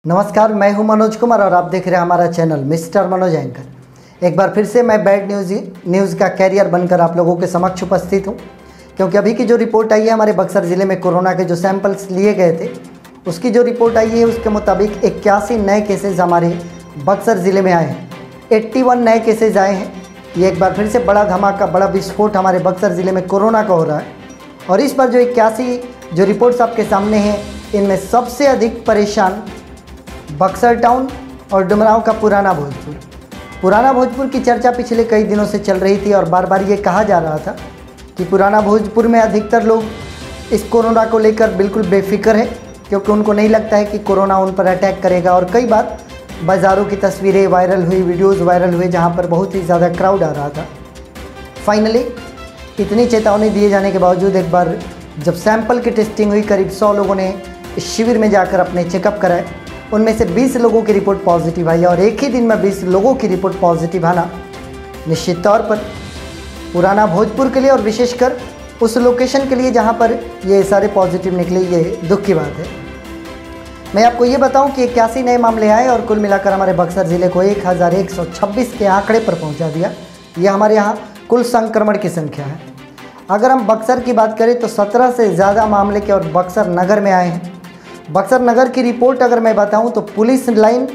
नमस्कार, मैं हूं मनोज कुमार और आप देख रहे हैं हमारा चैनल मिस्टर मनोज एंकर। एक बार फिर से मैं बैड न्यूज़ का कैरियर बनकर आप लोगों के समक्ष उपस्थित हूं, क्योंकि अभी की जो रिपोर्ट आई है हमारे बक्सर ज़िले में कोरोना के जो सैंपल्स लिए गए थे उसकी जो रिपोर्ट आई है उसके मुताबिक 81 नए केसेज हमारे बक्सर ज़िले में आए हैं। 81 नए केसेज आए हैं। ये एक बार फिर से बड़ा धमाका, बड़ा विस्फोट हमारे बक्सर ज़िले में कोरोना का हो रहा है। और इस पर जो 81 जो रिपोर्ट्स आपके सामने हैं, इनमें सबसे अधिक परेशान बक्सर टाउन और डुमरांव का पुराना भोजपुर की चर्चा पिछले कई दिनों से चल रही थी और बार बार ये कहा जा रहा था कि पुराना भोजपुर में अधिकतर लोग इस कोरोना को लेकर बिल्कुल बेफिक्र है, क्योंकि उनको नहीं लगता है कि कोरोना उन पर अटैक करेगा। और कई बार बाज़ारों की तस्वीरें वायरल हुई, वीडियोज़ वायरल हुए जहाँ पर बहुत ही ज़्यादा क्राउड आ रहा था। फाइनली इतनी चेतावनी दिए जाने के बावजूद एक बार जब सैंपल की टेस्टिंग हुई, करीब 100 लोगों ने इस शिविर में जाकर अपने चेकअप कराए। उनमें से 20 लोगों की रिपोर्ट पॉजिटिव आई और एक ही दिन में 20 लोगों की रिपोर्ट पॉजिटिव आना निश्चित तौर पर पुराना भोजपुर के लिए और विशेषकर उस लोकेशन के लिए जहां पर ये सारे पॉजिटिव निकले, ये दुख की बात है। मैं आपको ये बताऊं कि 81 नए मामले आए और कुल मिलाकर हमारे बक्सर ज़िले को 1126 के आंकड़े पर पहुंचा दिया। ये हमारे यहाँ कुल संक्रमण की संख्या है। अगर हम बक्सर की बात करें तो 17 से ज़्यादा मामले के और बक्सर नगर में आए हैं। बक्सर नगर की रिपोर्ट अगर मैं बताऊं तो पुलिस लाइन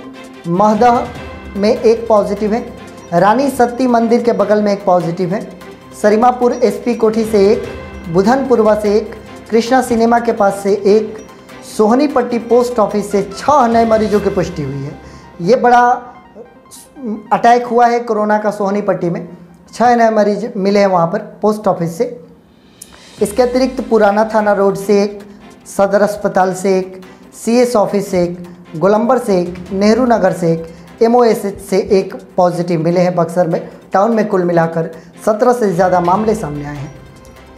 महदह में एक पॉजिटिव है, रानी सती मंदिर के बगल में एक पॉजिटिव है, सरीमापुर एसपी कोठी से एक, बुधनपुरवा से एक, कृष्णा सिनेमा के पास से एक, सोहनीपट्टी पोस्ट ऑफिस से 6 नए मरीजों की पुष्टि हुई है। ये बड़ा अटैक हुआ है कोरोना का सोहनीपट्टी में, 6 नए मरीज मिले हैं वहाँ पर पोस्ट ऑफिस से। इसके अतिरिक्त पुराना थाना रोड से एक, सदर अस्पताल से एक, सीएस ऑफिस से एक, गोलंबर से एक, नेहरू नगर से एक, एमओएसएच से एक पॉजिटिव मिले हैं। बक्सर में टाउन में कुल मिलाकर 17 से ज़्यादा मामले सामने आए हैं।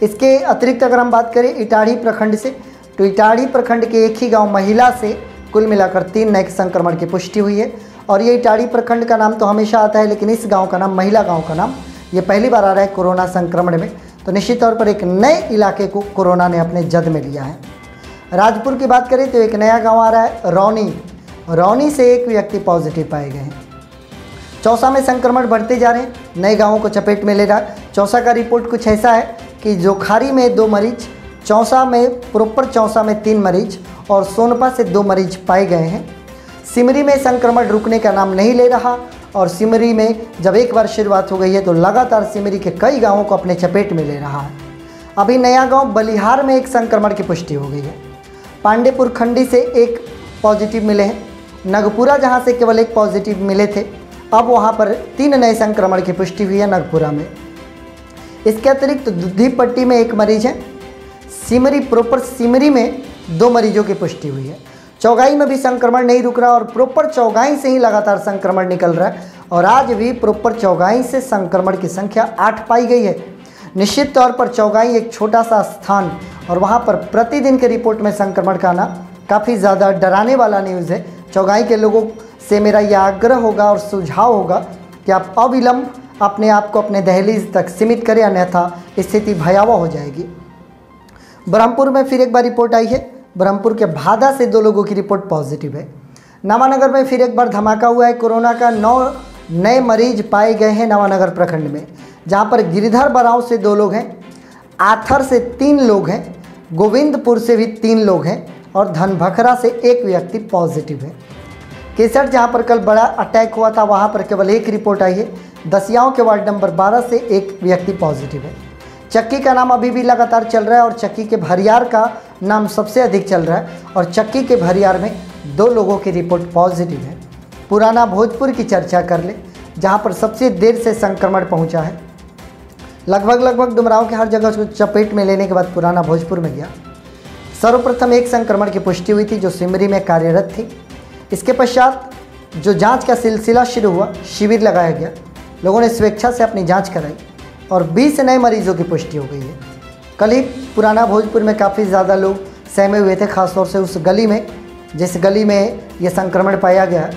इसके अतिरिक्त अगर हम बात करें इटाढ़ी प्रखंड से, तो इटाढ़ी प्रखंड के एक ही गांव महिला से कुल मिलाकर 3 नए संक्रमण की पुष्टि हुई है। और ये इटाढ़ी प्रखंड का नाम तो हमेशा आता है, लेकिन इस गाँव का नाम, महिला गाँव का नाम, ये पहली बार आ रहा है कोरोना संक्रमण में। तो निश्चित तौर पर एक नए इलाके को कोरोना ने अपने जद में लिया है। राजपुर की बात करें तो एक नया गांव आ रहा है रौनी से एक व्यक्ति पॉजिटिव पाए गए हैं। चौसा में संक्रमण बढ़ते जा रहे हैं, नए गांवों को चपेट में ले रहा है। चौसा का रिपोर्ट कुछ ऐसा है कि जोखारी में 2 मरीज, चौसा में प्रॉपर चौसा में 3 मरीज और सोनपा से 2 मरीज पाए गए हैं। सिमरी में संक्रमण रुकने का नाम नहीं ले रहा और सिमरी में जब एक बार शुरुआत हो गई है तो लगातार सिमरी के कई गाँवों को अपने चपेट में ले रहा है। अभी नया गाँव बलिहार में एक संक्रमण की पुष्टि हो गई है। पांडेपुर खंडी से एक पॉजिटिव मिले हैं। नगपुरा जहां से केवल एक पॉजिटिव मिले थे, अब वहां पर 3 नए संक्रमण की पुष्टि हुई है नगपुरा में। इसके अतिरिक्त दुधीपट्टी में 1 मरीज है। सिमरी प्रॉपर सिमरी में 2 मरीजों की पुष्टि हुई है। चौगाई में भी संक्रमण नहीं रुक रहा और प्रॉपर चौगाई से ही लगातार संक्रमण निकल रहा है और आज भी प्रॉपर चौगाई से संक्रमण की संख्या 8 पाई गई है। निश्चित तौर पर चौगाई एक छोटा सा स्थान और वहाँ पर प्रतिदिन के रिपोर्ट में संक्रमण का आना काफ़ी ज़्यादा डराने वाला न्यूज़ है। चौगाई के लोगों से मेरा यह आग्रह होगा और सुझाव होगा कि आप अविलंब अपने आप को अपने दहलीज तक सीमित करें, अन्यथा स्थिति भयावह हो जाएगी। ब्रह्मपुर में फिर एक बार रिपोर्ट आई है। ब्रह्मपुर के भादा से 2 लोगों की रिपोर्ट पॉजिटिव है। नवानगर में फिर एक बार धमाका हुआ है। कोरोना का 9 नए मरीज पाए गए हैं नवानगर प्रखंड में, जहाँ पर गिरिधर बराव से 2 लोग हैं, आथर से 3 लोग हैं, गोविंदपुर से भी 3 लोग हैं और धनभखरा से 1 व्यक्ति पॉजिटिव है। केसर जहाँ पर कल बड़ा अटैक हुआ था वहाँ पर केवल 1 रिपोर्ट आई है। दसियाओं के वार्ड नंबर 12 से 1 व्यक्ति पॉजिटिव है। चक्की का नाम अभी भी लगातार चल रहा है और चक्की के भरियार का नाम सबसे अधिक चल रहा है और चक्की के भरियार में 2 लोगों की रिपोर्ट पॉजिटिव है। पुराना भोजपुर की चर्चा कर ले, जहाँ पर सबसे देर से संक्रमण पहुँचा है। लगभग डुमरांव के हर जगह को चपेट में लेने के बाद पुराना भोजपुर में गया। सर्वप्रथम 1 संक्रमण की पुष्टि हुई थी जो सिमरी में कार्यरत थी। इसके पश्चात जो जांच का सिलसिला शुरू हुआ, शिविर लगाया गया, लोगों ने स्वेच्छा से अपनी जांच कराई और 20 नए मरीजों की पुष्टि हो गई है। कल ही पुराना भोजपुर में काफ़ी ज़्यादा लोग सहमे हुए थे, खासतौर से उस गली में जिस गली में ये संक्रमण पाया गया।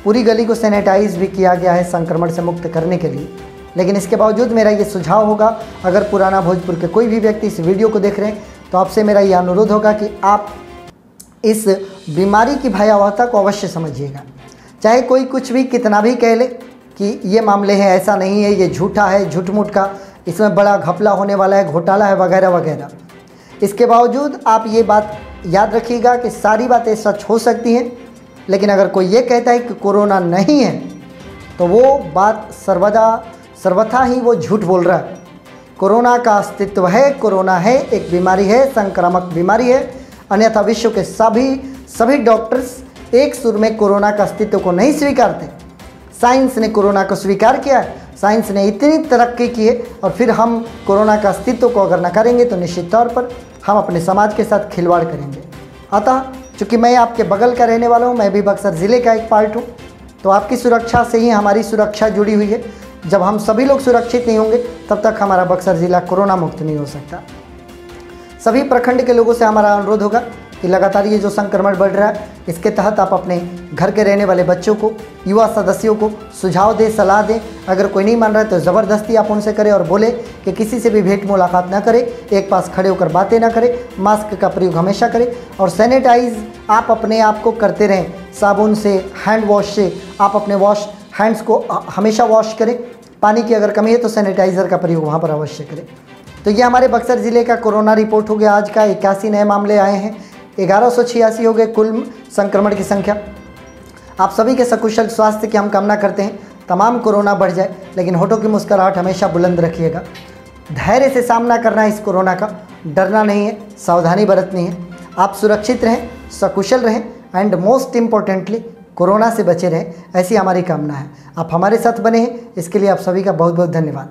पूरी गली को सैनिटाइज भी किया गया है संक्रमण से मुक्त करने के लिए। लेकिन इसके बावजूद मेरा ये सुझाव होगा, अगर पुराना भोजपुर के कोई भी व्यक्ति इस वीडियो को देख रहे हैं तो आपसे मेरा ये अनुरोध होगा कि आप इस बीमारी की भयावहता को अवश्य समझिएगा। चाहे कोई कुछ भी कितना भी कह ले कि ये मामले हैं, ऐसा नहीं है, ये झूठा है, झूठ-मूठ का, इसमें बड़ा घपला होने वाला है, घोटाला है वगैरह वगैरह। इसके बावजूद आप ये बात याद रखिएगा कि सारी बातें सच हो सकती हैं, लेकिन अगर कोई ये कहता है कि कोरोना नहीं है तो वो बात सर्वथा ही वो झूठ बोल रहा है। कोरोना का अस्तित्व है, कोरोना है, एक बीमारी है, संक्रामक बीमारी है, अन्यथा विश्व के सभी डॉक्टर्स एक सुर में कोरोना का अस्तित्व को नहीं स्वीकारते। साइंस ने कोरोना को स्वीकार किया है, साइंस ने इतनी तरक्की की है, और फिर हम कोरोना का अस्तित्व को अगर न करेंगे तो निश्चित तौर पर हम अपने समाज के साथ खिलवाड़ करेंगे। अतः चूँकि मैं आपके बगल का रहने वाला हूँ, मैं भी बक्सर ज़िले का एक पार्ट हूँ, तो आपकी सुरक्षा से ही हमारी सुरक्षा जुड़ी हुई है। जब हम सभी लोग सुरक्षित नहीं होंगे तब तक हमारा बक्सर ज़िला कोरोना मुक्त नहीं हो सकता। सभी प्रखंड के लोगों से हमारा अनुरोध होगा कि लगातार ये जो संक्रमण बढ़ रहा है, इसके तहत आप अपने घर के रहने वाले बच्चों को, युवा सदस्यों को सुझाव दें, सलाह दें। अगर कोई नहीं मान रहा है तो ज़बरदस्ती आप उनसे करें और बोले कि किसी से भी भेंट मुलाकात ना करें, एक पास खड़े होकर बातें ना करें, मास्क का प्रयोग हमेशा करें और सैनिटाइज आप अपने आप को करते रहें। साबुन से, हैंड वॉश से आप अपने हैंड्स को हमेशा वॉश करें। पानी की अगर कमी है तो सैनिटाइज़र का प्रयोग वहाँ पर अवश्य करें। तो ये हमारे बक्सर ज़िले का कोरोना रिपोर्ट हो गया आज का। 81 नए मामले आए हैं, 1186 हो गए कुल संक्रमण की संख्या। आप सभी के सकुशल स्वास्थ्य की हम कामना करते हैं। तमाम कोरोना बढ़ जाए, लेकिन होठों की मुस्कुराहट हमेशा बुलंद रखिएगा। धैर्य से सामना करना है इस कोरोना का, डरना नहीं है, सावधानी बरतनी है। आप सुरक्षित रहें, सकुशल रहें एंड मोस्ट इम्पॉर्टेंटली कोरोना से बचे रहें, ऐसी हमारी कामना है। आप हमारे साथ बने हैं, इसके लिए आप सभी का बहुत बहुत धन्यवाद।